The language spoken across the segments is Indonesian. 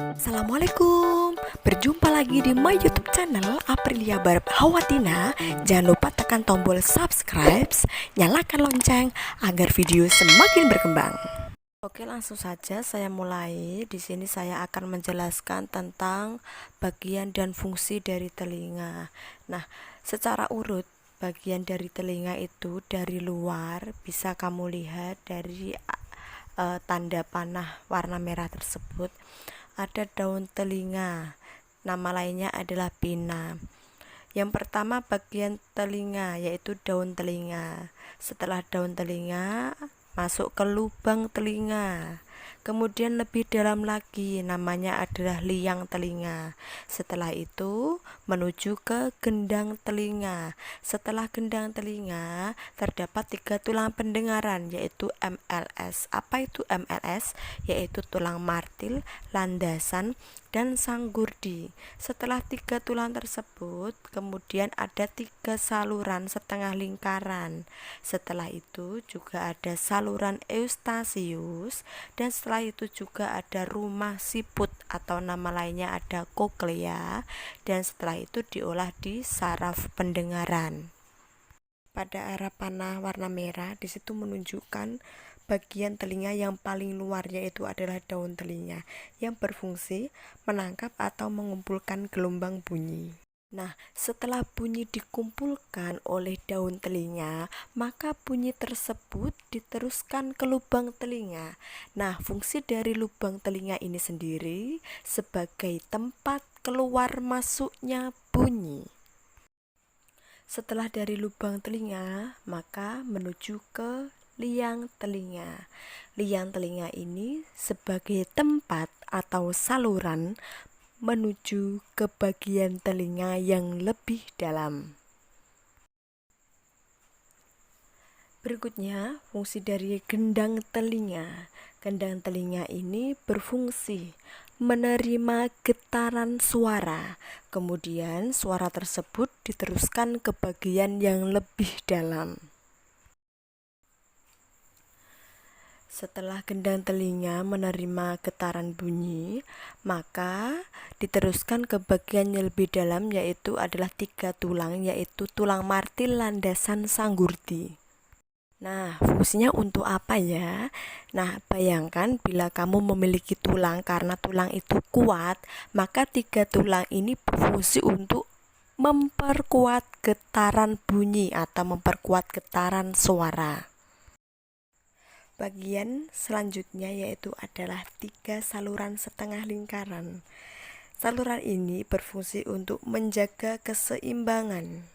Assalamualaikum, berjumpa lagi di my YouTube channel Aprilia Barb Hawatina. Jangan lupa tekan tombol subscribe, nyalakan lonceng agar video semakin berkembang. Oke, langsung saja saya mulai. Di sini saya akan menjelaskan tentang bagian dan fungsi dari telinga. Nah, secara urut bagian dari telinga itu dari luar bisa kamu lihat dari tanda panah warna merah tersebut ada daun telinga, nama lainnya adalah pina. Yang pertama bagian telinga yaitu daun telinga. Setelah daun telinga masuk ke lubang telinga. Kemudian lebih dalam lagi namanya adalah liang telinga. Setelah itu menuju ke gendang telinga. Setelah gendang telinga terdapat 3 tulang pendengaran yaitu MLS. Apa itu MLS? Yaitu tulang martil, landasan, dan sanggurdi. Setelah 3 tulang tersebut, kemudian ada 3 saluran setengah lingkaran. Setelah itu juga ada saluran eustasius, dan setelah itu juga ada rumah siput atau nama lainnya ada koklea, dan setelah itu diolah di saraf pendengaran. Pada arah panah warna merah disitu menunjukkan bagian telinga yang paling luar yaitu adalah daun telinga yang berfungsi menangkap atau mengumpulkan gelombang bunyi. Nah, setelah bunyi dikumpulkan oleh daun telinga, maka bunyi tersebut diteruskan ke lubang telinga. Nah, fungsi dari lubang telinga ini sendiri sebagai tempat keluar masuknya bunyi. Setelah dari lubang telinga, maka menuju ke liang telinga. Liang telinga ini sebagai tempat atau saluran menuju ke bagian telinga yang lebih dalam. Berikutnya, fungsi dari gendang telinga. Gendang telinga ini berfungsi menerima getaran suara. Kemudian suara tersebut diteruskan ke bagian yang lebih dalam. Setelah gendang telinga menerima getaran bunyi, maka diteruskan ke bagian yang lebih dalam yaitu adalah 3 tulang yaitu tulang martil, landasan, sanggurdi. Nah, fungsinya untuk apa ya? Nah, bayangkan bila kamu memiliki tulang karena tulang itu kuat, maka 3 tulang ini berfungsi untuk memperkuat getaran bunyi atau memperkuat getaran suara. Bagian selanjutnya yaitu adalah 3 saluran setengah lingkaran. Saluran ini berfungsi untuk menjaga keseimbangan.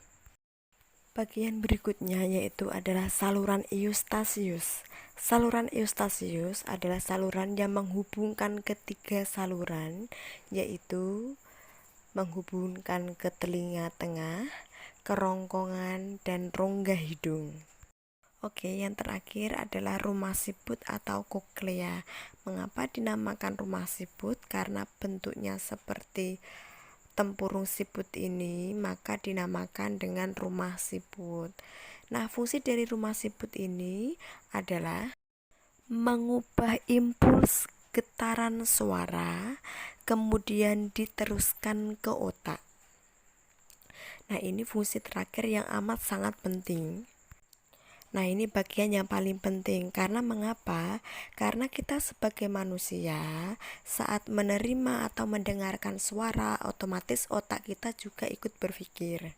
Bagian berikutnya yaitu adalah saluran eustasius. Saluran eustasius adalah saluran yang menghubungkan ketiga saluran, yaitu menghubungkan ke telinga tengah, kerongkongan, dan rongga hidung. Oke, yang terakhir adalah rumah siput atau koklea. Mengapa dinamakan rumah siput? Karena bentuknya seperti tempurung siput ini, maka dinamakan dengan rumah siput. Nah, fungsi dari rumah siput ini adalah mengubah impuls getaran suara, kemudian diteruskan ke otak. Nah, ini fungsi terakhir yang amat sangat penting. Nah, ini bagian yang paling penting. Karena mengapa? Karena kita sebagai manusia saat menerima atau mendengarkan suara, otomatis otak kita juga ikut berpikir.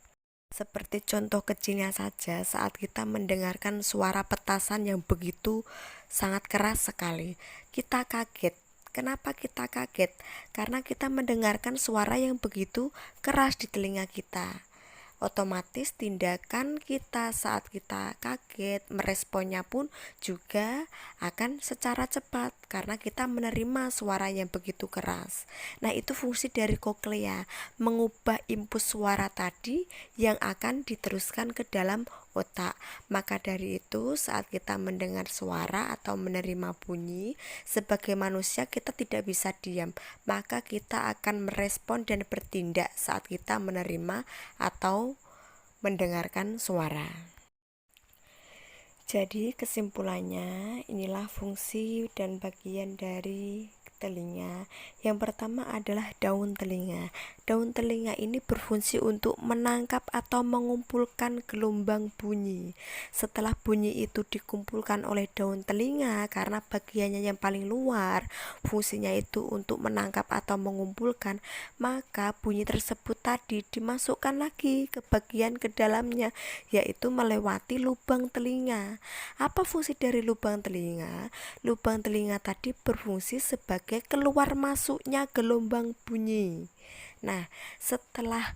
Seperti contoh kecilnya saja, saat kita mendengarkan suara petasan yang begitu sangat keras sekali, kita kaget. Kenapa kita kaget? Karena kita mendengarkan suara yang begitu keras di telinga kita. Otomatis tindakan kita saat kita kaget, meresponnya pun juga akan secara cepat karena kita menerima suara yang begitu keras. Nah, itu fungsi dari koklea, mengubah impuls suara tadi yang akan diteruskan ke dalam otak. Maka dari itu saat kita mendengar suara atau menerima bunyi, sebagai manusia kita tidak bisa diam, maka kita akan merespon dan bertindak saat kita menerima atau mendengarkan suara. Jadi kesimpulannya inilah fungsi dan bagian dari telinga. Yang pertama adalah daun telinga. Daun telinga ini berfungsi untuk menangkap atau mengumpulkan gelombang bunyi. Setelah bunyi itu dikumpulkan oleh daun telinga, karena bagiannya yang paling luar, fungsinya itu untuk menangkap atau mengumpulkan, maka bunyi tersebut tadi dimasukkan lagi ke bagian ke dalamnya, yaitu melewati lubang telinga. Apa fungsi dari lubang telinga? Lubang telinga tadi berfungsi sebagai keluar masuknya gelombang bunyi. Nah, setelah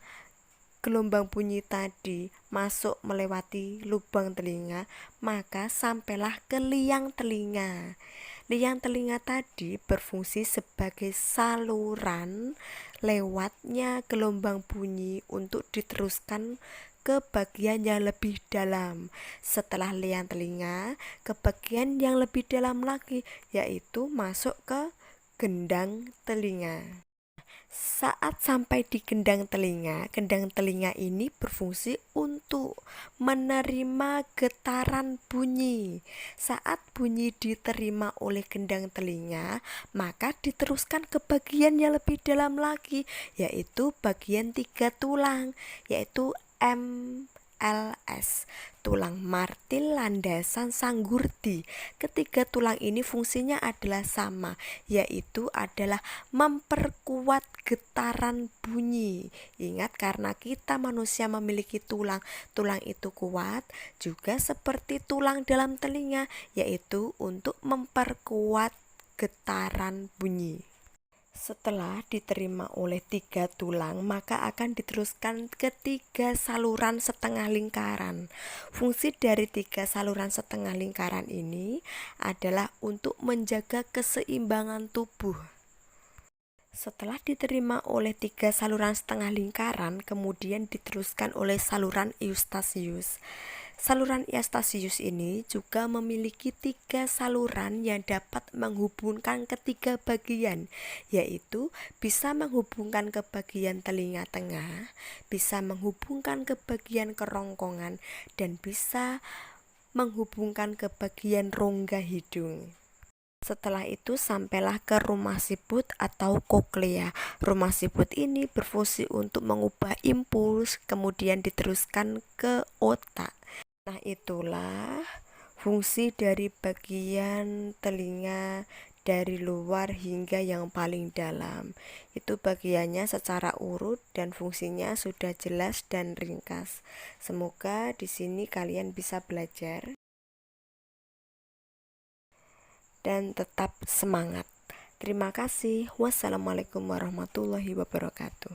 gelombang bunyi tadi masuk melewati lubang telinga, maka sampailah ke liang telinga. Liang telinga tadi berfungsi sebagai saluran lewatnya gelombang bunyi untuk diteruskan ke bagian yang lebih dalam. Setelah liang telinga, ke bagian yang lebih dalam lagi, yaitu masuk ke gendang telinga. Saat sampai di gendang telinga ini berfungsi untuk menerima getaran bunyi. Saat bunyi diterima oleh gendang telinga, maka diteruskan ke bagian yang lebih dalam lagi, yaitu bagian 3 tulang, yaitu MLS, tulang martil landasan sanggurdi. Ketiga tulang ini fungsinya adalah sama, yaitu adalah memperkuat getaran bunyi. Ingat, karena kita manusia memiliki tulang itu kuat, juga seperti tulang dalam telinga, yaitu untuk memperkuat getaran bunyi. Setelah diterima oleh 3 tulang, maka akan diteruskan ke 3 saluran setengah lingkaran. Fungsi dari 3 saluran setengah lingkaran ini adalah untuk menjaga keseimbangan tubuh. Setelah diterima oleh 3 saluran setengah lingkaran, kemudian diteruskan oleh saluran eustasius. Saluran eustasius ini juga memiliki 3 saluran yang dapat menghubungkan ketiga bagian, yaitu bisa menghubungkan ke bagian telinga tengah, bisa menghubungkan ke bagian kerongkongan, dan bisa menghubungkan ke bagian rongga hidung. Setelah itu sampailah ke rumah siput atau koklea. Rumah siput ini berfungsi untuk mengubah impuls, kemudian diteruskan ke otak. Nah, itulah fungsi dari bagian telinga dari luar hingga yang paling dalam. Itu bagiannya secara urut dan fungsinya sudah jelas dan ringkas. Semoga di sini kalian bisa belajar dan tetap semangat. Terima kasih. Wassalamualaikum warahmatullahi wabarakatuh.